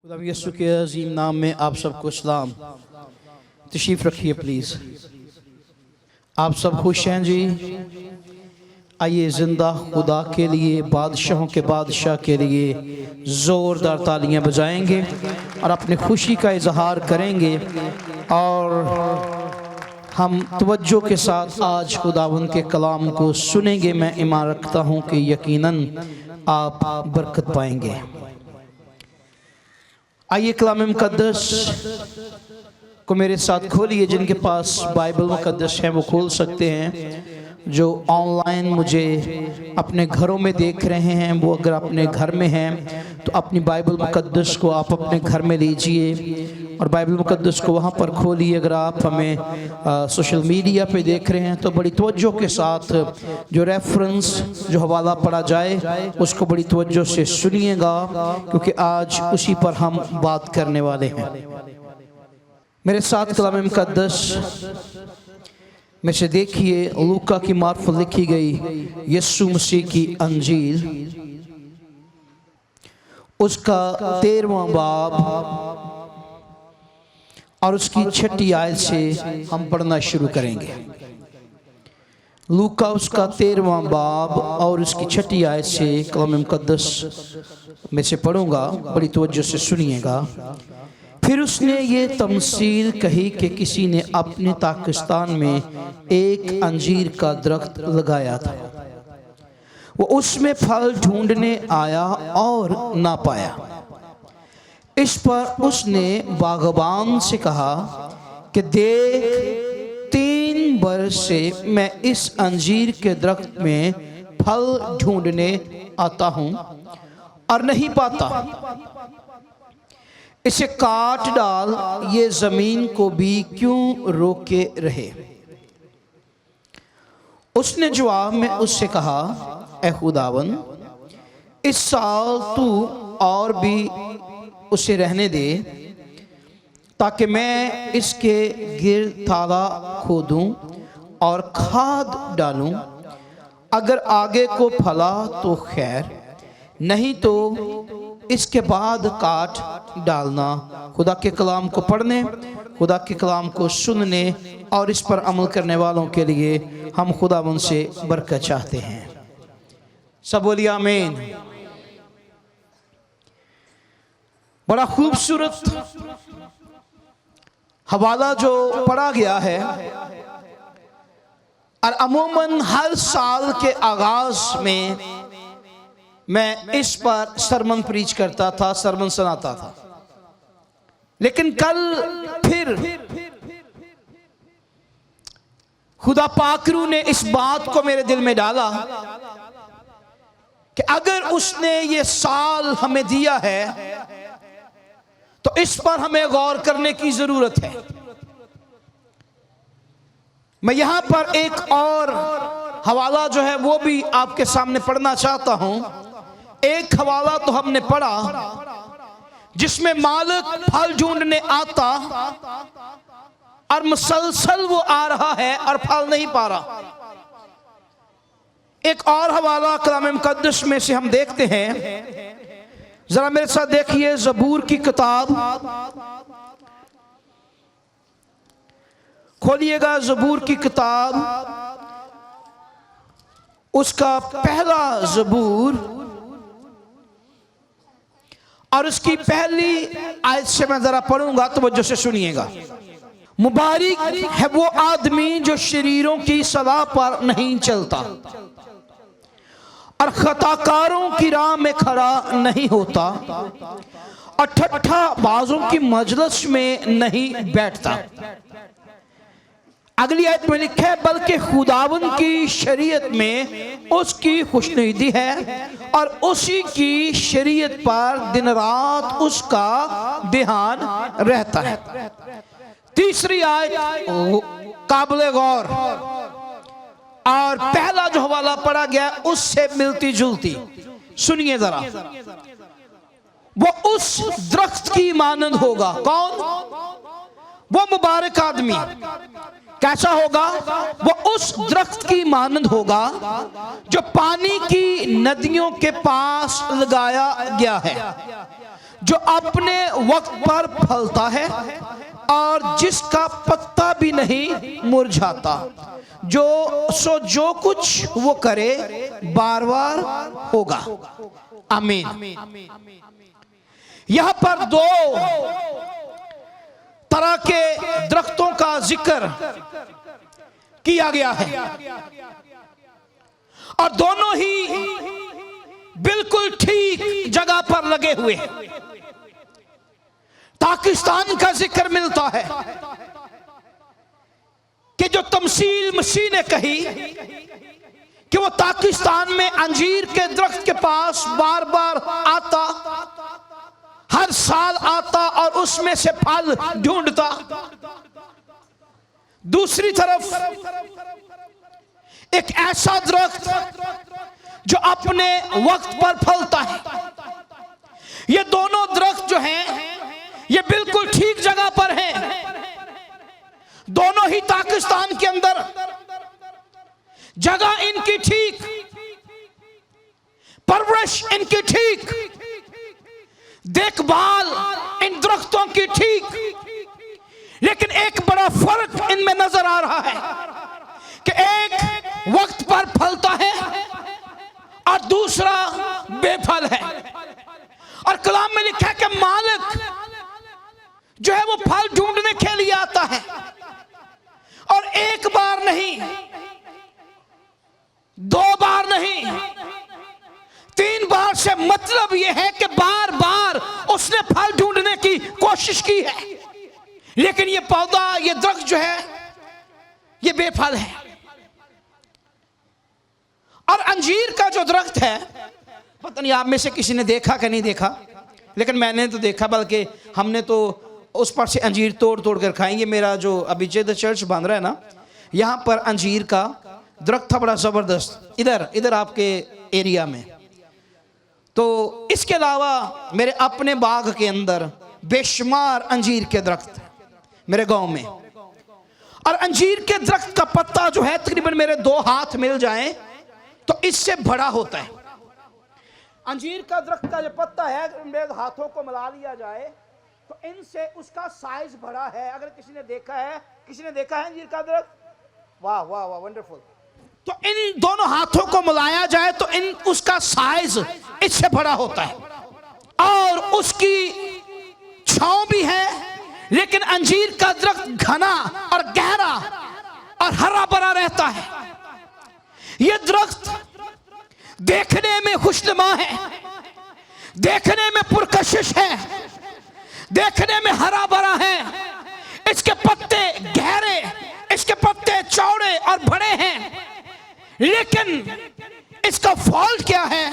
खुदा यीशु के अजीम नाम में आप सबको सलाम। तशरीफ़ रखिए प्लीज़। आप सब खुश हैं जी? आइए ज़िंदा खुदा के लिए, बादशाहों के बादशाह के लिए ज़ोरदार तालियां बजाएंगे और अपनी खुशी का इजहार करेंगे। और हम तवज्जो के साथ आज खुदावंद के कलाम को सुनेंगे। मैं ईमान रखता हूँ कि यकीनन आप बरकत पाएंगे। आइए कलाम मुकद्दस को मेरे साथ खोलिए। जिनके पास बाइबल मुकद्दस है वो खोल सकते हैं। जो ऑनलाइन मुझे अपने घरों में देख रहे हैं, वो अगर अपने घर में हैं तो अपनी बाइबल मुकद्दस को आप अपने घर में लीजिए और बाइबल मुकद्दस को वहाँ पर खोलिए। अगर आप हमें सोशल मीडिया पे देख रहे हैं तो बड़ी तवज्जो के साथ जो रेफरेंस, जो हवाला पढ़ा जाए उसको बड़ी तवज्जो से सुनिएगा, क्योंकि आज उसी पर हम बात करने वाले हैं। मेरे साथ कलाम मुकद्दस में से देखिए लूका की मार्फत लिखी गई यीशु मसीह की अंजील, उसका 13वां बाब और उसकी 6ठी आयत से हम पढ़ना शुरू करेंगे। लूका उसका 13वां बाब और उसकी 6ठी आयत से कलाम मुकद्दस में से पढ़ूंगा, बड़ी तवज्जो से सुनिएगा। फिर उसने ये तमसील कही कि किसी ने अपने पाकिस्तान में एक अंजीर का दरख्त लगाया था। वो उसमें फल ढूंढने आया और ना पाया। इस पर उसने बागबान से कहा कि देख, 3 बरस से मैं इस अंजीर के दरख्त में फल ढूंढने आता हूं और नहीं पाता। इसे काट डाल, ये जमीन को भी क्यों रोके रहे। उसने जवाब में उससे कहा, ए खुदावन, इस साल तू और भी उसे रहने दे, ताकि मैं इसके गिर ताला खोदूं और खाद डालूं। अगर आगे को फला तो खैर, नहीं तो इसके बाद काट डालना। खुदा के कलाम को पढ़ने, खुदा के कलाम को सुनने और इस पर अमल करने वालों के लिए हम खुदावंद से बरकत चाहते हैं। सब बोलिए आमीन। बड़ा खूबसूरत हवाला जो पढ़ा गया है, और अमूमन हर साल के आगाज में मैं इस पर सरमन प्रीच करता था, सरमन सुनाता था। लेकिन कल फिर खुदा पाकरू ने इस बात को मेरे दिल में डाला कि अगर उसने ये साल हमें दिया है तो इस पर हमें गौर करने की जरूरत है। मैं यहां पर एक और हवाला जो है वो भी आपके सामने पढ़ना चाहता हूं। एक हवाला तो हमने पढ़ा जिसमें मालिक फल ढूंढने आता और मुसलसल वो आ रहा है और फल नहीं पा रहा। एक और हवाला कलाम मुकद्दस में से हम देखते हैं। जरा मेरे साथ देखिए, ज़बूर की किताब खोलिएगा। ज़बूर की किताब उसका पहला ज़बूर और उसकी पहली आयत से मैं जरा पढ़ूंगा, तो वजह से सुनिएगा। मुबारक है वो आदमी जो शरीरों की सलाह पर नहीं चलता और खताकारों की राह में खड़ा नहीं होता और ठट्ठा बाजों की मजलिस में नहीं बैठता। अगली आयत में लिखा है, बल्कि खुदावन की शरीयत में उसकी खुशनुदी है और उसी की शरीयत पर दिन रात उसका ध्यान रहता है। तीसरी आयत काबिल गौर और पहला जो हवाला पढ़ा गया उससे मिलती जुलती। सुनिए जरा। वो उस दरख्त की मानंद होगा। कौन? वो मुबारक आदमी। कैसा होगा? वो उस दरख्त की मानंद होगा जो पानी की नदियों के पास लगाया गया है, जो अपने वक्त पर फलता है और जिसका पत्ता भी नहीं मुरझाता, जो कुछ वो करे बार बार होगा। आमीन। यहां पर दो तरह के दरख्तों का जिक्र किया गया है और दोनों ही बिल्कुल ठीक जगह पर लगे हुए। पाकिस्तान का जिक्र मिलता है कि जो तमसील मसीह ने कही कि वो पाकिस्तान में अंजीर के दरख्त के पास बार बार आता, हर साल आता और उसमें से फल ढूंढता। दूसरी तरफ एक ऐसा दरख्त जो अपने वक्त पर फलता है। ये दोनों दरख्त जो हैं ये बिल्कुल ठीक जगह पर हैं। दोनों ही पाकिस्तान के अंदर जगह इनकी ठीक, परवरिश इनकी ठीक, देखभाल इन दरख्तों की ठीक, लेकिन एक बड़ा फर्क इनमें नजर आ रहा है कि एक वक्त पर फलता है और दूसरा बेफल है। और कलाम में लिखा है कि मालिक जो है वो फल ढूंढने के लिए आता है और एक बार नहीं, दो बार नहीं, तीन बार से मतलब यह है कि बार बार उसने फल ढूंढने की कोशिश की है, लेकिन ये पौधा, ये दरख्त जो है ये बेफल है। और अंजीर का जो दरख्त है, पता नहीं आप में से किसी ने देखा कि नहीं देखा, लेकिन मैंने तो देखा, बल्कि हमने तो उस पर से अंजीर तोड़ तोड़ कर खाएंगे। मेरा जो अभी जिद चर्च बन रहा है ना, यहाँ पर अंजीर का दरख्त था बड़ा ज़बरदस्त, इधर आपके एरिया में। तो इसके अलावा मेरे अपने बाग के अंदर बेशुमार अंजीर के दरख्त मेरे गांव में। और अंजीर के दरख्त का पत्ता जो है तकरीबन मेरे 2 हाथ मिल जाएं तो इससे बड़ा होता है। अंजीर का दरख्त का जो पत्ता है मेरे हाथों को मिला लिया जाए तो इनसे उसका साइज बड़ा है। अगर किसी ने देखा है अंजीर का दरख्त, वाह वाह वाह, वंडरफुल। तो इन दोनों हाथों को मिलाया जाए तो उसका साइज इससे बड़ा होता है और उसकी छांव भी है, लेकिन अंजीर का दरख्त घना और गहरा और हरा भरा रहता है। यह दरख्त देखने में खुशनुमा है, देखने में पुरकशिश है, देखने में हरा भरा है। इसके पत्ते गहरे, इसके पत्ते चौड़े और बड़े हैं, लेकिन इसका फॉल्ट क्या है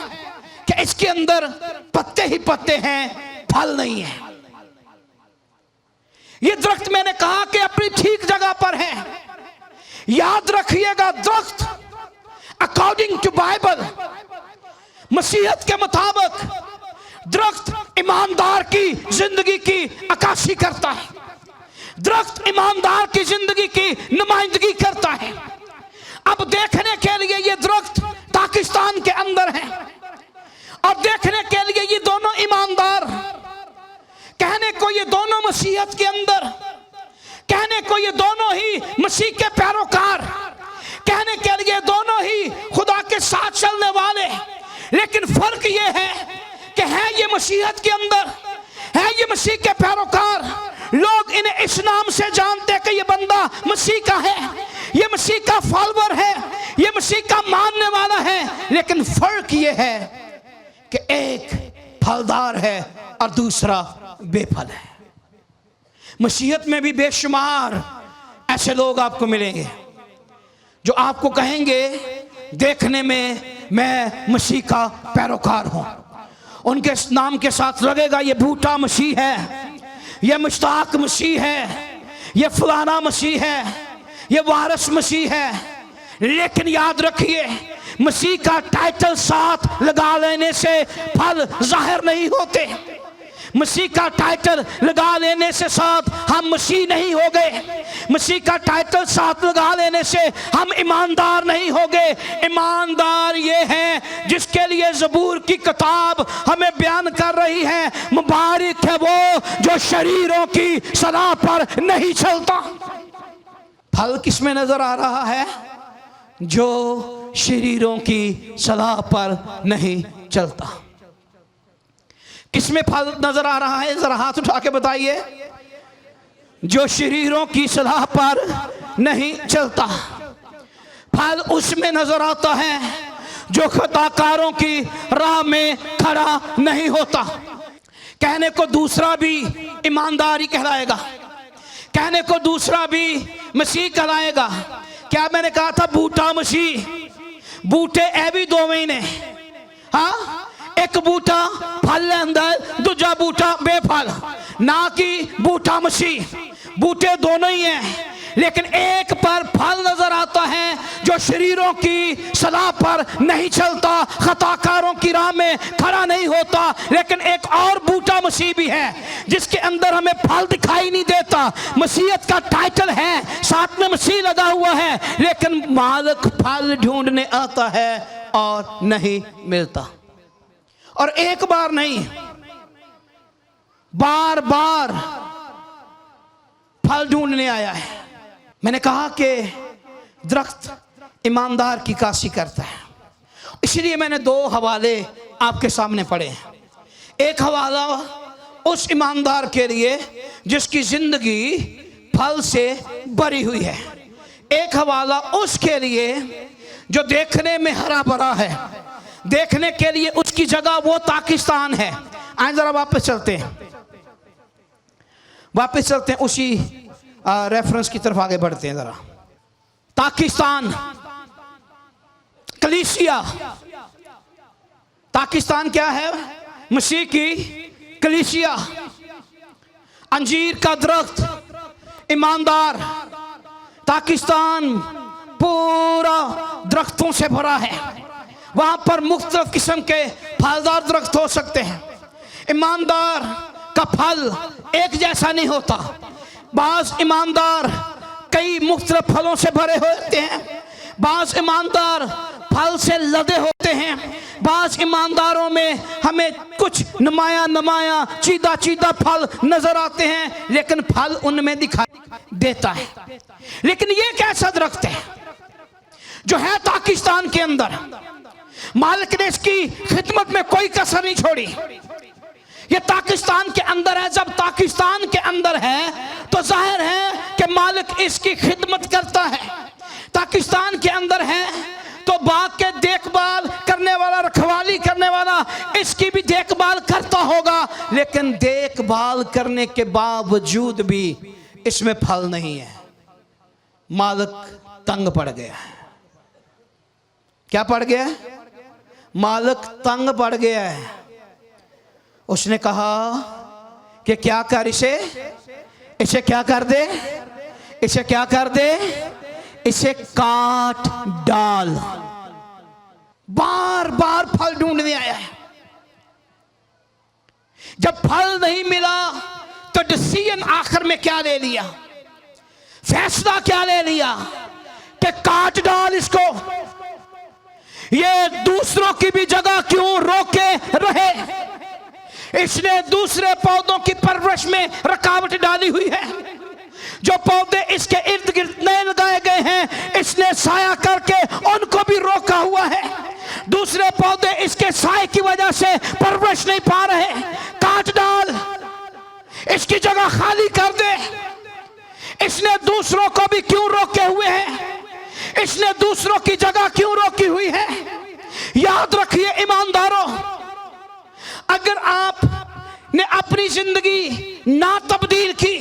कि इसके अंदर पत्ते ही पत्ते हैं, फल नहीं है। ये दरख्त मैंने कहा कि अपनी ठीक जगह पर है। याद रखिएगा, दरख्त अकॉर्डिंग टू बाइबल, मसीहत के मुताबिक दरख्त ईमानदार की जिंदगी की अक्कासी करता है। दरख्त ईमानदार की जिंदगी की नुमाइंदगी करता है। अब देखने के लिए ये दरख्त पाकिस्तान के अंदर है और देखने के लिए ये दोनों ईमानदार, कहने को ये दोनों मसीहत के अंदर, कहने को ये दोनों ही मसीह के पैरोकार, कहने के लिए दोनों ही खुदा के साथ चलने वाले, लेकिन फर्क ये है कि है ये मसीहत के अंदर, है ये मसीह के पैरोकार। लोग इन्हें इस नाम से जानते हैं कि ये बंदा मसीह का है, ये मसीह का फॉलोअर है, ये मसीह का मानने वाला है, लेकिन फर्क ये है कि एक फलदार है और दूसरा बेफल है। मसीहत में भी बेशुमार ऐसे लोग आपको मिलेंगे जो आपको कहेंगे देखने में मैं मसीह का पैरोकार हूं। उनके नाम के साथ लगेगा ये बूटा मसीह है, ये मुश्ताक मसीह है, ये फलाना मसीह है, ये वारिस मसीह है, लेकिन याद रखिए मसीह का टाइटल साथ लगा लेने से फल जाहिर नहीं होते। मसीह का टाइटल लगा लेने से साथ हम मसीह नहीं हो गए। मसीह का टाइटल साथ लगा लेने से हम ईमानदार नहीं हो गए। ईमानदार ये है जिसके लिए ज़बूर की किताब हमें बयान कर रही है, मुबारक है वो जो शरीरों की सलाह पर नहीं चलता। फल किसमें नजर आ रहा है? जो शरीरों की सलाह पर नहीं चलता। किसमें फल नजर आ रहा है? जरा हाथ उठा के बताइए। जो शरीरों की सलाह पर नहीं चलता। फल उसमें नजर आता है जो खताकारों की राह में खड़ा नहीं होता। कहने को दूसरा भी ईमानदारी कहलाएगा, कहने को दूसरा भी मसीह कहलाएगा। क्या मैंने कहा था? बूटा मसीह, बूटे ए भी दो महीने। हाँ, एक बूटा फल अंदर, दूजा बूटा बेफल, ना कि बूटा मसीह। बूटे दोनों ही हैं, लेकिन एक पर फल नजर आता है जो शरीरों की सलाह पर नहीं चलता, खताकारों की राह में खड़ा नहीं होता। लेकिन एक और बूटा मसीह भी है जिसके अंदर हमें फल दिखाई नहीं देता। मसीहत का टाइटल है, साथ में मसीह लगा हुआ है, लेकिन मालिक फल ढूंढने आता है और नहीं मिलता। और एक बार नहीं, बार बार फल ढूंढने आया है। मैंने कहा कि दरख्त ईमानदार की काशी करता है, इसलिए मैंने दो हवाले आपके सामने पढ़े हैं। एक हवाला उस ईमानदार के लिए जिसकी जिंदगी फल से भरी हुई है, एक हवाला उसके लिए जो देखने में हरा भरा है, देखने के लिए उसकी जगह वो पाकिस्तान है। आए जरा वापस चलते हैं, वापस चलते हैं, उसी रेफरेंस की तरफ आगे बढ़ते हैं जरा। पाकिस्तान, कलीसिया। पाकिस्तान क्या है? मसीह की कलीसिया। अंजीर का दरख्त ईमानदार। पाकिस्तान पूरा दरख्तों से भरा है, वहां पर मुख्तलिफ किस्म के फलदार दरख्त हो सकते हैं। ईमानदार का फल एक जैसा नहीं होता। बाज ईमानदार कई मुख्तलिफ फलों से भरे होते हैं, बाज ईमानदार फल से लदे होते हैं, बाज ईमानदारों में हमें कुछ नमाया नमाया चीदा चीदा फल नजर आते हैं, लेकिन फल उनमें दिखाई देता है। लेकिन ये कैसा दरख्त है जो है पाकिस्तान के अंदर? मालिक ने इसकी खिदमत में कोई कसर नहीं छोड़ी। ये पाकिस्तान के अंदर है। जब पाकिस्तान के अंदर है तो जाहिर है कि मालिक इसकी खिदमत करता है। पाकिस्तान के अंदर है तो बाग के देखभाल करने वाला, रखवाली करने वाला इसकी भी देखभाल करता होगा, लेकिन देखभाल करने के बावजूद भी इसमें फल नहीं है। मालिक तंग पड़ गया है। क्या पड़ गया? मालिक तंग पड़ गया है। उसने कहा कि क्या कर, इसे क्या कर दे, इसे क्या कर दे, इसे काट डाल। बार बार फल ढूंढने आया है। जब फल नहीं मिला तो डिसीजन आखिर में क्या ले लिया, फैसला क्या ले लिया कि काट डाल इसको। ये दूसरों की भी जगह क्यों रोके रहे? इसने दूसरे पौधों की परवरिश में रुकावट डाली हुई है। जो पौधे इसके इर्द गिर्द नए लगाए गए हैं, इसने साया करके उनको भी रोका हुआ है। दूसरे पौधे इसके साए की वजह से परवरिश नहीं पा रहे। काट डाल, इसकी जगह खाली कर दे। इसने दूसरों को भी क्यों रोके हुए हैं? इसने दूसरों की जगह क्यों रोकी हुई है? याद रखिए ईमानदारों, अगर आपने अपनी जिंदगी ना तब्दील की,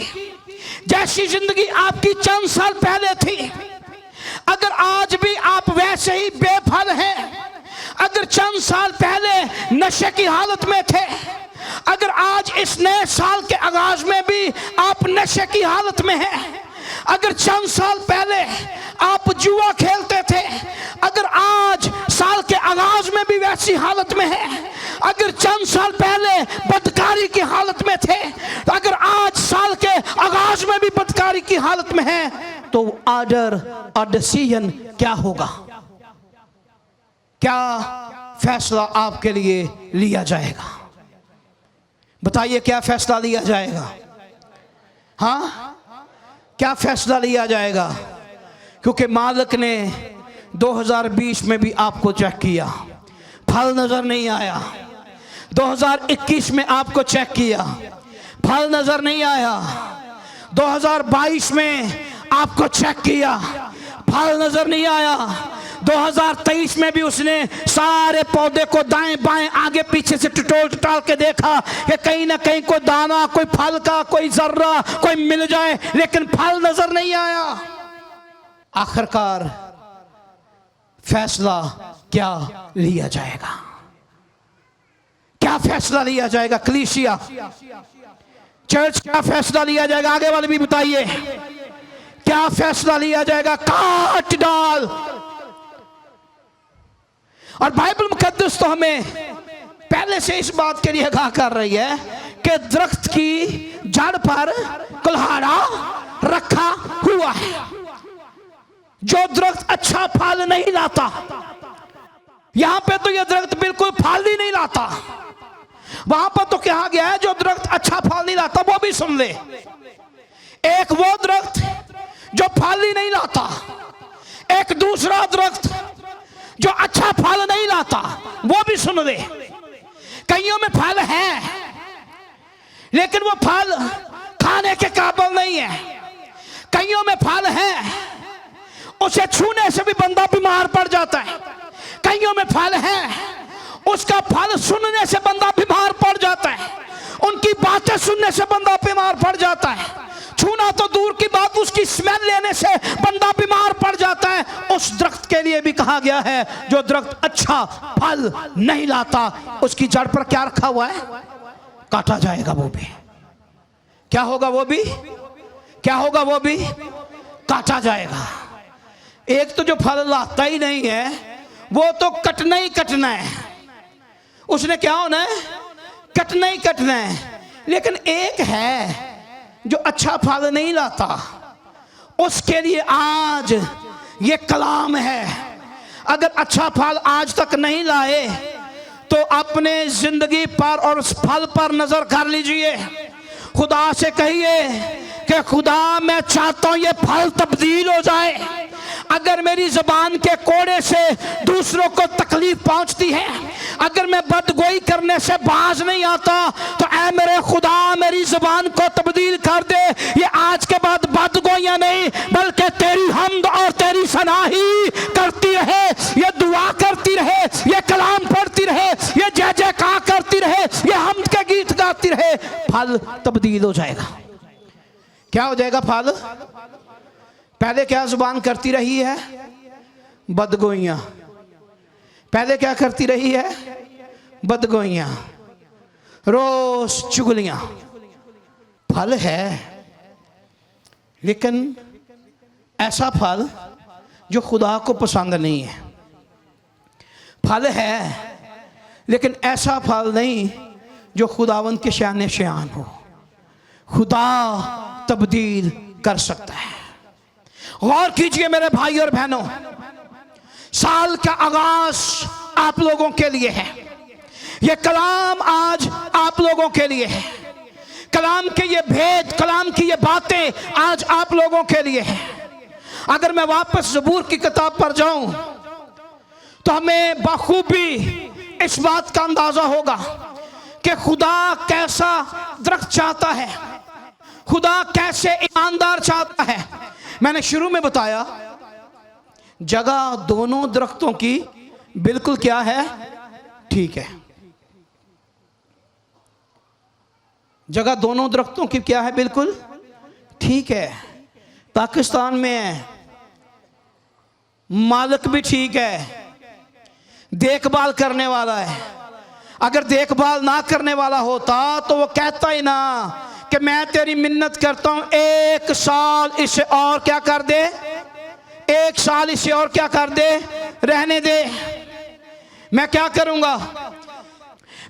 जैसी जिंदगी आपकी चंद साल पहले थी, अगर आज भी आप वैसे ही बेफल हैं, अगर चंद साल पहले नशे की हालत में थे, अगर आज इस नए साल के आगाज में भी आप नशे की हालत में हैं, अगर चंद साल पहले आप जुआ खेलते थे, अगर आज साल के आगाज में भी वैसी हालत में है, अगर चंद साल पहले बदकारी की हालत में थे, अगर आज साल के आगाज में भी बदकारी की हालत में है, तो ऑर्डर और डिसीजन क्या होगा? क्या फैसला आपके लिए लिया जाएगा। बताइए क्या फैसला लिया जाएगा? हाँ, क्या फैसला लिया जाएगा? क्योंकि मालिक ने 2020 में भी आपको चेक किया, फल नजर नहीं आया। 2021 में आपको चेक किया, फल नजर नहीं आया। 2022 में आपको चेक किया, फल नजर नहीं आया। 2023 में भी उसने सारे पौधे को दाएं बाएं आगे पीछे से टटोल के देखा कि कहीं ना कहीं कोई दाना, कोई फल का, कोई जर्रा, कोई मिल जाए, लेकिन फल नजर नहीं आया। आखिरकार फैसला क्या लिया जाएगा? क्या फैसला लिया जाएगा? कलीसिया, चर्च, क्या फैसला लिया जाएगा? आगे वाले भी बताइए, क्या फैसला लिया जाएगा? काट डाल। और बाइबल मुकद्दस तो हमें पहले से इस बात के लिए आगाह कर रही है कि दरख्त की जड़ पर कुल्हाड़ा रखा हुआ है। जो दरख्त अच्छा फल नहीं लाता, यहां पे तो यह दरख्त बिल्कुल फल ही नहीं लाता। वहां पर तो कहा गया है जो दरख्त अच्छा फल नहीं लाता, वो भी सुन ले। एक वो दरख्त जो फल ही नहीं लाता, एक दूसरा दरख्त जो अच्छा फल नहीं लाता, वो भी सुन ले। कईयों में फल है लेकिन वो फल खाने के काबिल नहीं है। कईयों में फल है, उसे छूने से भी बंदा बीमार पड़ जाता है। कईयों में फल है, उसका फल सुनने से बंदा बीमार पड़ जाता है। उनकी बातें सुनने से बंदा बीमार पड़ जाता है। छूना तो दूर की बात, उसकी स्मेल लेने से बंदा बीमार पड़ जाता है। उस दरख्त के लिए भी कहा गया है जो दरख्त अच्छा फल नहीं लाता, उसकी जड़ पर क्या रखा हुआ है? काटा जाएगा। वो भी क्या होगा? वो भी क्या होगा? वो भी काटा जाएगा। एक तो जो फल लाता ही नहीं है, वो तो कटना ही कटना है। उसने क्या होना है? कटना ही कटना है। लेकिन एक है जो अच्छा फल नहीं लाता, उसके लिए आज ये कलाम है। अगर अच्छा फल आज तक नहीं लाए तो अपने जिंदगी पर और उस फल पर नजर कर लीजिए। खुदा से कहिए कि खुदा, मैं चाहता हूं ये फल तब्दील हो जाए। अगर मेरी जबान के कोड़े से दूसरों को तकलीफ पहुंचती है, अगर मैं बदगोई करने से बाज नहीं आता, तो ऐ मेरे खुदा मेरी जबान को तब्दील कर दे। ये आज के बाद बदगोइयां नहीं बल्कि तेरी हमद और तेरी सना ही करती रहे, ये दुआ करती रहे, ये कलाम पढ़ती रहे, ये जय जयकार करती रहे, ये हमद के गीत गाती रहे। फल तब्दील हो जाएगा। क्या हो जाएगा? फल। पहले क्या जुबान करती रही है? बदगोइयां। पहले क्या करती रही है? बदगोइयां, रोज चुगलियां। फल है लेकिन ऐसा फल जो खुदा को पसंद नहीं है। फल है लेकिन ऐसा फल नहीं जो खुदावंद के शान शान हो। खुदा तब्दील कर सकता है। गौर कीजिए मेरे भाई और बहनों, साल का आगाज आप लोगों के लिए है। यह कलाम आज आप लोगों के लिए है। कलाम के ये भेद, कलाम की ये बातें आज आप लोगों के लिए है। अगर मैं वापस ज़बूर की किताब पर जाऊं तो हमें बखूबी इस बात का अंदाजा होगा कि खुदा कैसा दरख्त चाहता है, खुदा कैसे ईमानदार चाहता है। मैंने शुरू में बताया जगह दोनों दरख्तों की बिल्कुल क्या है? ठीक है। जगह दोनों दरख्तों की क्या है? बिल्कुल ठीक है। पाकिस्तान में है, मालिक भी ठीक है, देखभाल करने वाला है। अगर देखभाल ना करने वाला होता तो वो कहता ही ना कि मैं तेरी मिन्नत करता हूं, एक साल इसे और क्या कर दे, एक साल इसे और क्या कर दे, रहने दे। मैं क्या करूंगा?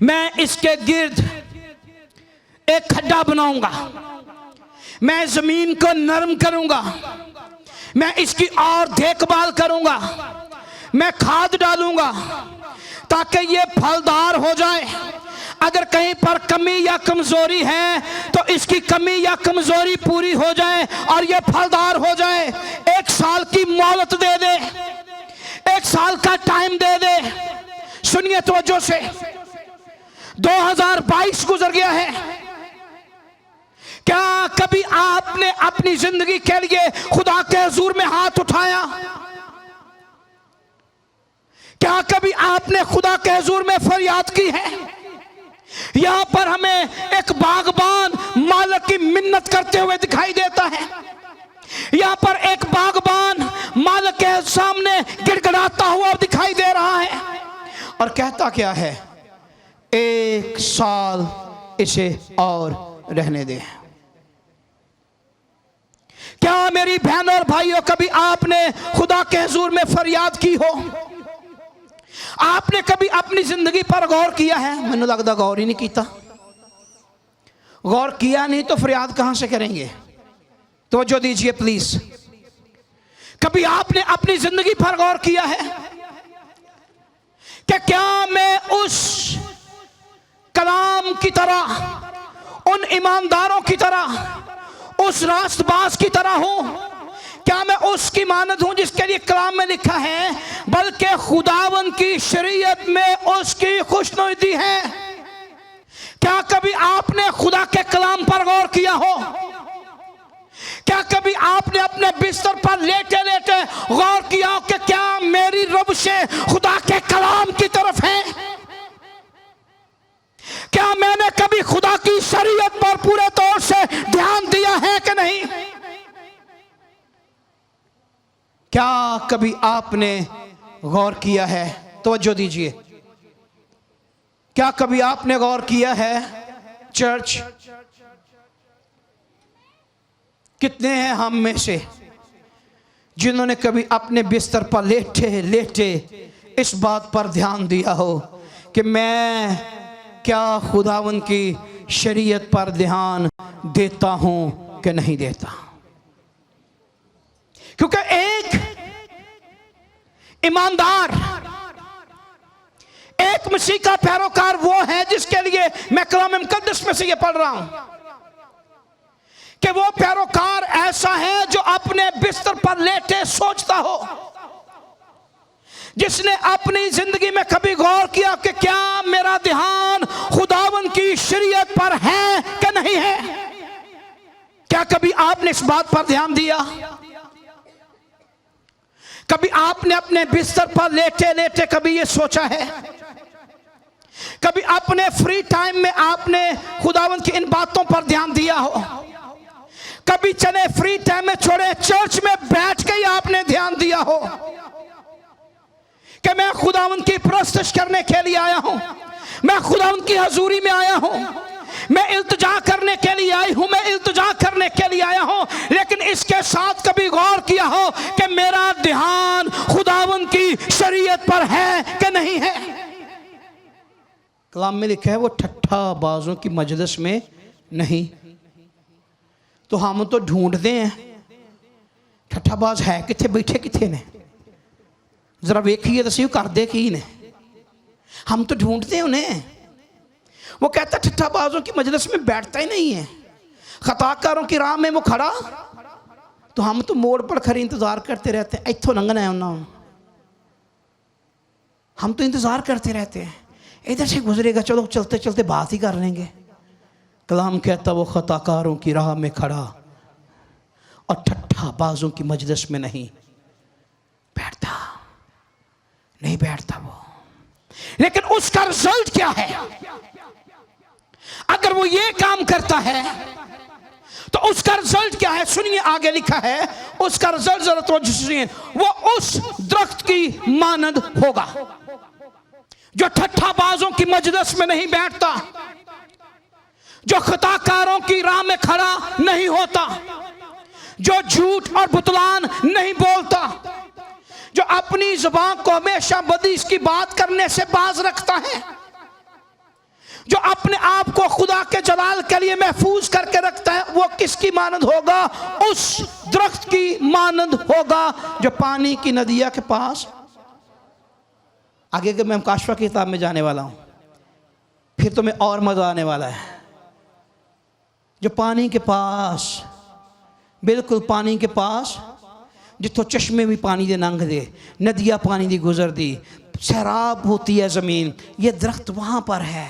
मैं इसके गिर्द एक खड्डा बनाऊंगा, मैं जमीन को नरम करूंगा, मैं इसकी और देखभाल करूंगा, मैं खाद डालूंगा ताकि ये फलदार हो जाए। अगर कहीं पर कमी या कमजोरी है तो इसकी कमी या कमजोरी पूरी हो जाए और ये फलदार हो जाए। 1 साल की मोहलत दे दे, 1 साल का टाइम दे दे। सुनिए तवज्जो से, 2022 गुजर गया है। क्या कभी आपने अपनी जिंदगी के लिए खुदा के हुजूर में हाथ उठाया? क्या कभी आपने खुदा के हुजूर में फरियाद की है? यहां पर हमें एक बागबान मालिक की मिन्नत करते हुए दिखाई देता है। यहां पर एक बागबान मालिक के सामने गिड़गिड़ाता हुआ दिखाई दे रहा है और कहता क्या है? 1 साल इसे और रहने दे। क्या मेरी बहनों और भाइयों, कभी आपने खुदा के हुजूर में फरियाद की हो? आपने कभी अपनी जिंदगी पर गौर किया है? मैंने लगता गौर ही नहीं किया। गौर किया नहीं तो फरियाद कहां से करेंगे? तो जो दीजिए प्लीज। कभी आपने अपनी जिंदगी पर गौर किया है कि क्या मैं उस कलाम की तरह, उन ईमानदारों की तरह, उस रास्तबाज की तरह हूं? क्या मैं उसकी मानद हूं जिसके लिए कलाम में लिखा है बल्कि खुदावन की शरीयत में उसकी खुशनुदी है? क्या कभी आपने खुदा के कलाम पर गौर किया हो? क्या कभी आपने अपने बिस्तर पर लेटे लेटे गौर किया हो कि क्या मेरी रब्शे खुदा के कलाम की तरफ है? क्या मैंने कभी खुदा की शरीयत पर पूरे तौर से ध्यान दिया है कि नहीं? क्या कभी आपने गौर किया है? तवज्जो दीजिए, क्या कभी आपने गौर किया है चर्च? कितने हैं हम में से जिन्होंने कभी अपने बिस्तर पर लेटे लेटे इस बात पर ध्यान दिया हो कि मैं क्या खुदावन की शरीयत पर ध्यान देता हूं कि नहीं देता? क्योंकि एक ईमानदार, एक मसीह का पैरोकार वो है जिसके लिए मैं कलाम मुकद्दस में से ये पढ़ रहा हूं कि वो पैरोकार ऐसा है जो अपने बिस्तर पर लेटे सोचता हो, जिसने अपनी जिंदगी में कभी गौर किया कि क्या मेरा ध्यान खुदावन की शरीयत पर है कि नहीं है। क्या कभी आपने इस बात पर ध्यान दिया? कभी आपने अपने बिस्तर पर लेटे लेटे कभी ये सोचा है? कभी अपने फ्री टाइम में आपने खुदावंद की इन बातों पर ध्यान दिया हो? कभी चले फ्री टाइम में छोड़े चर्च में बैठ के ही आपने ध्यान दिया हो कि मैं खुदावंद की परस्तिश करने के लिए आया हूं, मैं खुदावंद की हजूरी में आया हूं, मैं इल्तिजा करने के लिए आई हूं, मैं इल्तिजा करने के लिए आया हूं। लेकिन इसके साथ कभी गौर किया हो कि मेरा ध्यान खुदावंद की शरीयत पर है कि नहीं है? कलाम में लिखा है वो ठट्ठा बाजों की मजलिस में नहीं। तो हम तो ढूंढते हैं ठट्ठा बाज है किथे, बैठे किथे ने, जरा वेखिए तो सही करदे की ने। हम तो ढूंढते हैं उन्हें। वो कहता ठट्ठाबाजों की मजलिस में बैठता ही नहीं है, खताकारों की राह में वो खड़ा, तो हम तो मोड़ पर खड़े इंतजार करते रहते हैं, इत्थों लंघना है उन्होंने, हम तो इंतजार करते रहते हैं, इधर से गुजरेगा, चलो चलते चलते बात ही कर लेंगे। कलाम कहता वो खताकारों की राह में खड़ा और ठट्ठाबाजों की मजलिस में नहीं बैठता, नहीं बैठता वो। लेकिन उसका रिजल्ट क्या है? अगर वो ये काम करता है तो उसका रिजल्ट क्या है? सुनिए, आगे लिखा है उसका रिजल्ट, जरा तवज्जो से सुनिए, वो उस दरख्त की मानद होगा जो ठट्ठाबाजों की मजलिस में नहीं बैठता, जो खताकारों की राह में खड़ा नहीं होता, जो झूठ और बुतलान नहीं बोलता, जो अपनी जुबान को हमेशा बदीस की बात करने से बाज रखता है, जो अपने आप को खुदा के जलाल के लिए महफूज करके रखता है, वो किसकी मानद होगा? उस दरख्त की मानद होगा जो पानी की नदिया के पास। आगे के मैं काशफा की किताब में जाने वाला हूँ, फिर तुम्हें और मज़ा आने वाला है। जो पानी के पास, बिल्कुल पानी के पास, जिथों चश्मे भी पानी दे लंघ दे, नदियाँ पानी दी गुजर दी, सैराब होती है ज़मीन, ये दरख्त वहाँ पर है।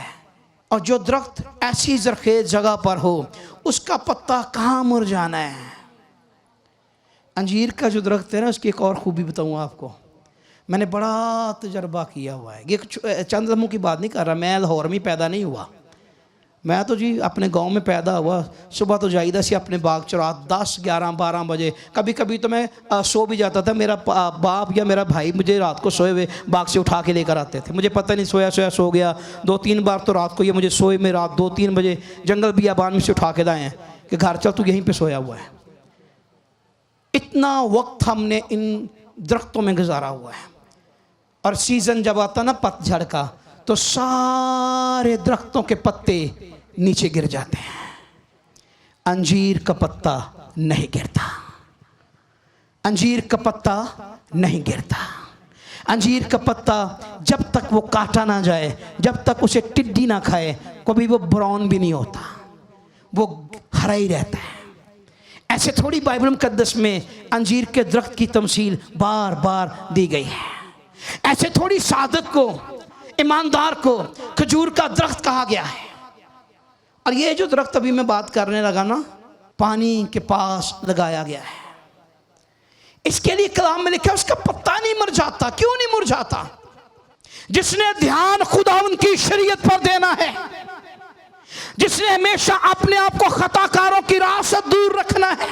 और जो दरख्त ऐसी ज़रखेज़ जगह पर हो, उसका पत्ता कहाँ मुरझाना है। अंजीर का जो दरख्त है ना, उसकी एक और खूबी बताऊँ आपको, मैंने बड़ा तजर्बा किया हुआ है। ये चंद लम्हों की बात नहीं कर रहा, मैं लाहौर में पैदा नहीं हुआ, मैं तो जी अपने गांव में पैदा हुआ। सुबह तो जाइदा सी अपने बाग च रात 10, 11, 12 बजे, कभी कभी तो मैं सो भी जाता था। मेरा बाप या मेरा भाई मुझे रात को सोए हुए बाग से उठा के लेकर आते थे, मुझे पता नहीं, सोया सोया सो गया। 2-3 बार तो रात को ये मुझे सोए में रात 2-3 बजे जंगल बियाबान में से उठा के लाए हैं कि घर चल तू यहीं पर सोया हुआ है। इतना वक्त हमने इन दरख्तों में गुजारा हुआ है। और सीज़न जब आता ना पतझड़ का, तो सारे दरख्तों के पत्ते नीचे गिर जाते हैं, अंजीर का पत्ता नहीं गिरता, अंजीर का पत्ता नहीं गिरता। अंजीर का पत्ता जब तक वो काटा ना जाए, जब तक उसे टिड्डी ना खाए, कभी वो ब्राउन भी नहीं होता, वो हरा ही रहता है। ऐसे थोड़ी बाइबल मुकद्दस में अंजीर के दरख्त की तमसील बार बार दी गई है। ऐसे थोड़ी सादक को, ईमानदार को खजूर का दरख्त कहा गया है। और ये जो दरख्त अभी मैं बात करने लगा ना, पानी के पास लगाया गया है। इसके लिए कलाम में लिखा, उसका पत्ता नहीं मुरझाता। क्यों नहीं मुरझाता? जिसने ध्यान खुदावंद की शरीयत पर देना है, जिसने हमेशा अपने आप को खताकारों की राह से दूर रखना है,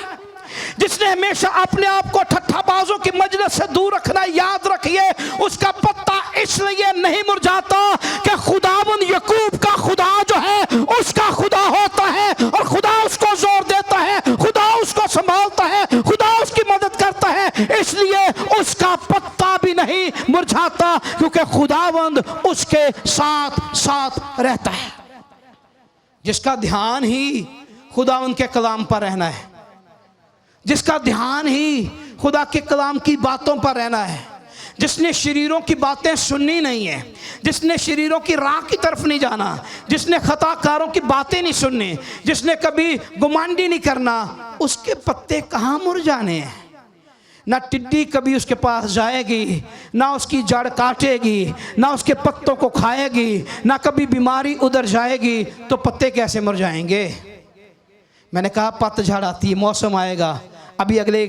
जिसने हमेशा अपने आप को ठट्ठाबाजों की मजलिस से दूर रखना है, याद रखिए उसका पत्ता इसलिए नहीं मुरझाता कि खुदावंद यकूब का खुदा जो है उसका खुदा होता है, और खुदा उसको जोर देता है, खुदा उसको संभालता है, खुदा उसकी मदद करता है, इसलिए उसका पत्ता भी नहीं मुरझाता, क्योंकि खुदावंद उसके साथ साथ रहता है। जिसका ध्यान ही खुदावंद के कलाम पर रहना है, जिसका ध्यान ही खुदा के कलाम की बातों पर रहना है, जिसने शरीरों की बातें सुननी नहीं है, जिसने शरीरों की राह की तरफ नहीं जाना, जिसने खताकारों की बातें नहीं सुननी, जिसने कभी गुमांडी नहीं करना, उसके पत्ते कहाँ मुरझाने हैं। ना टिड्डी कभी उसके पास जाएगी, ना उसकी जड़ काटेगी, ना उसके पत्तों को खाएगी, ना कभी बीमारी उधर जाएगी, तो पत्ते कैसे मुरझाएंगे। मैंने कहा पतझड़ आती है, मौसम आएगा, अभी अगले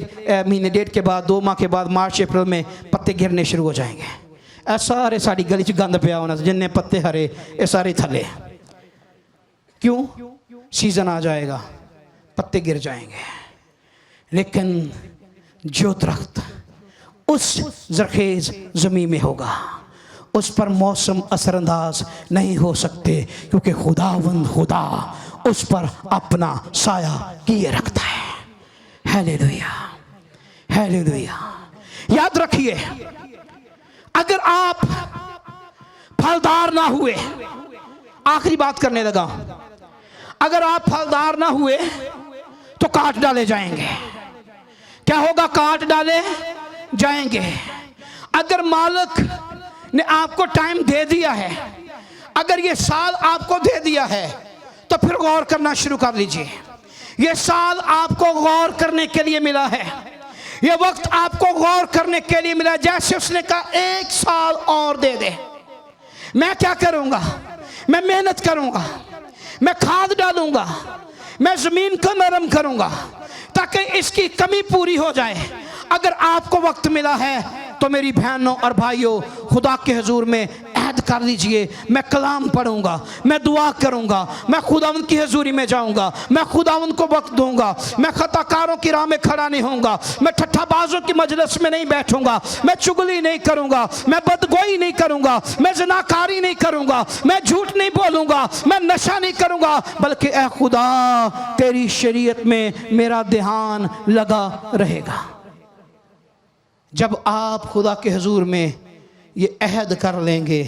महीने 1.5 के बाद, 2 माह के बाद, मार्च अप्रैल में पत्ते गिरने शुरू हो जाएंगे। सारे साड़ी गली च गंद पिया होना, जिन्ने पत्ते हरे ये सारे थले। क्यों? सीजन आ जाएगा, पत्ते गिर जाएंगे। लेकिन जो दरख्त उस जरखेज ज़मीन में होगा, उस पर मौसम असरअंदाज नहीं हो सकते, क्योंकि खुदावंद खुदा उस पर अपना साया किए रखता है। Hallelujah, hallelujah. याद रखिए, अगर आप फलदार ना हुए, आखिरी बात करने लगा, अगर आप फलदार ना हुए तो काट डाले जाएंगे। क्या होगा? काट डाले जाएंगे। अगर मालिक ने आपको टाइम दे दिया है, अगर ये साल आपको दे दिया है, तो फिर गौर करना शुरू कर लीजिए। ये साल आपको गौर करने के लिए मिला है, ये वक्त आपको गौर करने के लिए मिला। जैसे उसने कहा 1 साल और दे दे, मैं क्या करूंगा? मैं मेहनत करूंगा, मैं खाद डालूंगा, मैं जमीन को नरम करूंगा ताकि इसकी कमी पूरी हो जाए। अगर आपको वक्त मिला है तो मेरी बहनों और भाइयों, खुदा के हुजूर में अहद कर लीजिए, मैं कलाम पढ़ूंगा, मैं दुआ करूंगा, मैं खुदावंद की हुजूरी में जाऊंगा, मैं खुदावंद को वक्त दूंगा, मैं खताकारों की राह में खड़ा नहीं होऊंगा, मैं ठट्ठाबाजों की मजलिस में नहीं बैठूंगा, मैं चुगली नहीं करूंगा, मैं बदगोई नहीं करूंगा, मैं ज़नाकारी नहीं करूंगा, मैं झूठ नहीं बोलूंगा, मैं नशा नहीं करूंगा, बल्कि ए खुदा तेरी शरीयत में मेरा ध्यान लगा रहेगा। जब आप खुदा के हुजूर में ये अहद कर लेंगे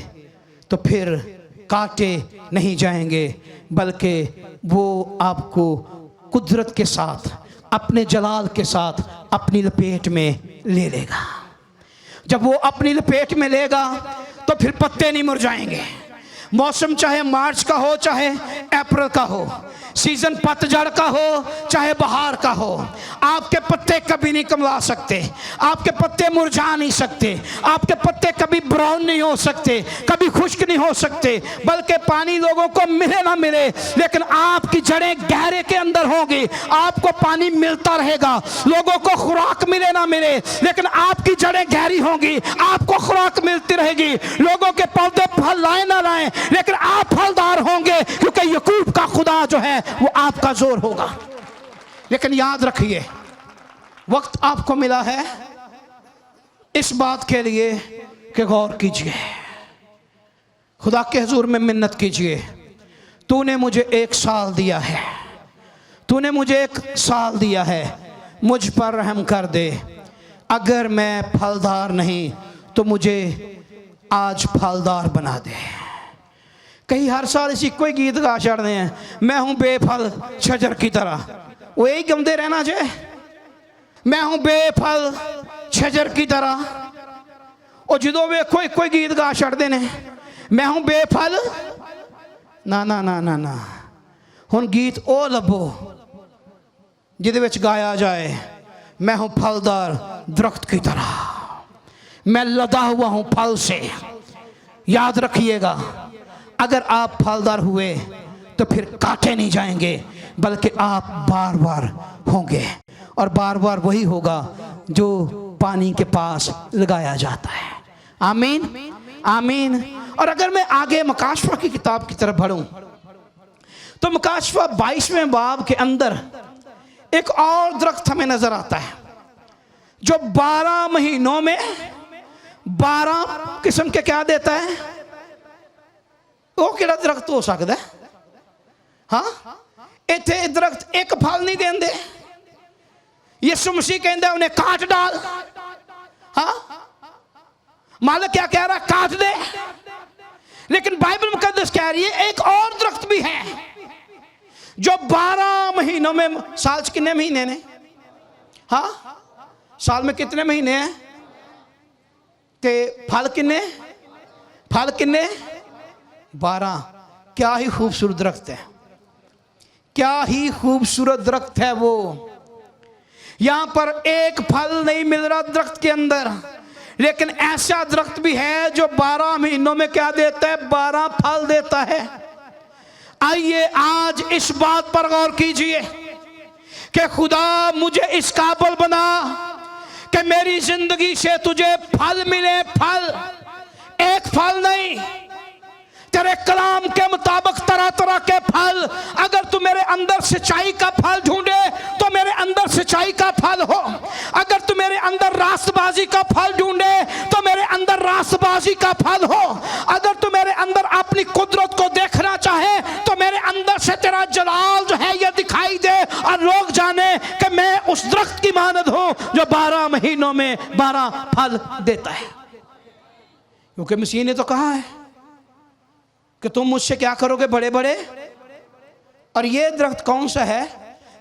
तो फिर काटे नहीं जाएंगे, बल्कि वो आपको कुदरत के साथ, अपने जलाल के साथ अपनी लपेट में ले लेगा। जब वो अपनी लपेट में लेगा तो फिर पत्ते नहीं मुरझाएंगे। मौसम चाहे मार्च का हो चाहे अप्रैल का हो, सीजन पतझड़ का हो चाहे बहार का हो, आपके पत्ते कभी नहीं कमला सकते, आपके पत्ते मुरझा नहीं सकते, आपके पत्ते कभी ब्राउन नहीं हो सकते, कभी खुश्क नहीं हो सकते। बल्कि पानी लोगों को मिले ना मिले, लेकिन आपकी जड़ें गहरे के अंदर होंगी, आपको पानी मिलता रहेगा। लोगों को खुराक मिले ना मिले, लेकिन आपकी जड़ें गहरी होंगी, आपको खुराक मिलती रहेगी। लोगों के पौधे फल लाए ना लाए, लेकिन आप फलदार होंगे, क्योंकि यकूब का खुदा जो है वो आपका जोर होगा। लेकिन याद रखिए, वक्त आपको मिला है इस बात के लिए कि गौर कीजिए, खुदा के हुजूर में मिन्नत कीजिए, तूने मुझे 1 साल दिया है, तूने मुझे 1 साल दिया है, मुझ पर रहम कर दे। अगर मैं फलदार नहीं तो मुझे आज फलदार बना दे। कहीं हर साल इसी कोई गीत गा छड़ते हैं, मैं हूं बेफल शजर की तरह, वो यही गमते रहना चाहिए, मैं हूं बेफल शजर की तरह। और जो वेखो कोई गीत गा छड़ते ने, मैं हूं बेफल, ना ना ना ना ना, हुण गीत ओ लभो जिहदे विच गाया जाए, मैं हूं फलदार दरख्त की तरह, मैं लदा हुआ हूं फल से। याद रखिएगा, अगर आप फलदार हुए तो फिर काटे नहीं जाएंगे, बल्कि आप बार बार होंगे, और बार बार वही होगा जो पानी के पास लगाया जाता है। आमीन आमीन। और अगर मैं आगे मकाशफा की किताब की तरफ बढ़ूं तो मकाशफा 22वें बाब के अंदर एक और दरख्त हमें नजर आता है जो 12 महीनों में 12 किस्म के क्या देता है। वो केड़ा दरख्त हो सकता है? हाँ, इत्थे दरख्त एक फल नहीं देंदे। यीशु मसीह कहता उन्हें काट डाल। हाँ, मालिक क्या कह रहा? काट दे। लेकिन बाइबल मुकद्दस कह रही है एक और दरख्त भी है जो 12 महीनों में, साल कितने महीने ने? हाँ, साल में कितने महीने हैं? ते फल कितने? फल कितने? 12। क्या ही खूबसूरत दरख्त है, क्या ही खूबसूरत दरख्त है वो। यहां पर एक फल नहीं मिल रहा दरख्त के अंदर, लेकिन ऐसा दरख्त भी है जो 12 महीनों में क्या देता है? 12 फल देता है। आइए आज इस बात पर गौर कीजिए कि खुदा मुझे इस काबिल बना कि मेरी जिंदगी से तुझे फल मिले। फल, एक फल नहीं, तेरे कलाम के मुताबिक तरह तरह के फल। अगर तू मेरे अंदर सच्चाई का फल ढूंढे तो मेरे अंदर सच्चाई का फल हो। अगर तू मेरे अंदर रास्तबाजी का फल ढूंढे तो मेरे अंदर रास्तबाजी का फल हो। अगर तू मेरे अंदर अपनी कुदरत को देखना चाहे तो मेरे अंदर से तेरा जलाल जो है यह दिखाई दे और लोग जाने कि मैं उस दरख्त की मानद हूं जो 12 महीनों में 12 फल देता है। क्योंकि मसीह ने तो कहा है कि तुम मुझसे क्या करोगे? बड़े बड़े। और ये दरख्त कौन सा है?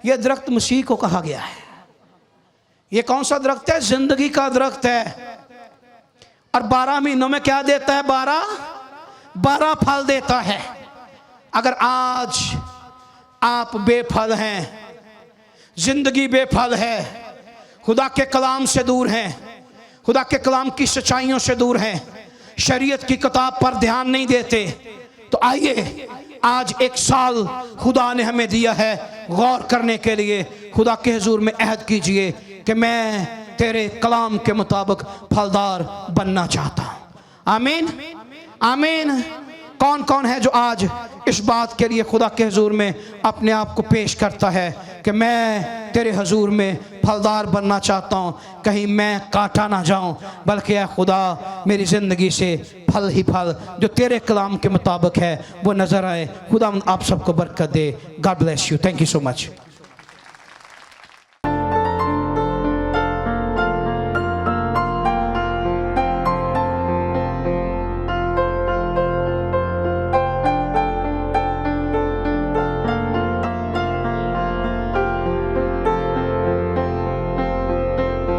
ये दरख्त मसीह को कहा गया है। ये कौन सा दरख्त है? जिंदगी का दरख्त है। और 12 महीनों में क्या देता है? 12 फल देता है। अगर आज आप बेफल हैं, जिंदगी बेफल है, खुदा के कलाम से दूर हैं, खुदा के कलाम की सच्चाइयों से दूर हैं, शरीयत की किताब पर ध्यान नहीं देते, तो आइए आज 1 साल खुदा ने हमें दिया है गौर करने के लिए। खुदा के हुजूर में अहद कीजिए कि मैं तेरे कलाम के मुताबिक फलदार बनना चाहता हूं। आमीन आमीन। कौन कौन है जो आज इस बात के लिए खुदा के हुजूर में अपने आप को पेश करता है कि मैं तेरे हुजूर में फलदार बनना चाहता हूँ, कहीं मैं काटा ना जाऊँ, बल्कि या खुदा मेरी ज़िंदगी से फल ही फल जो तेरे कलाम के मुताबिक है वो नज़र आए। खुदा आप सबको बरकत दे। God bless you. Thank you so much.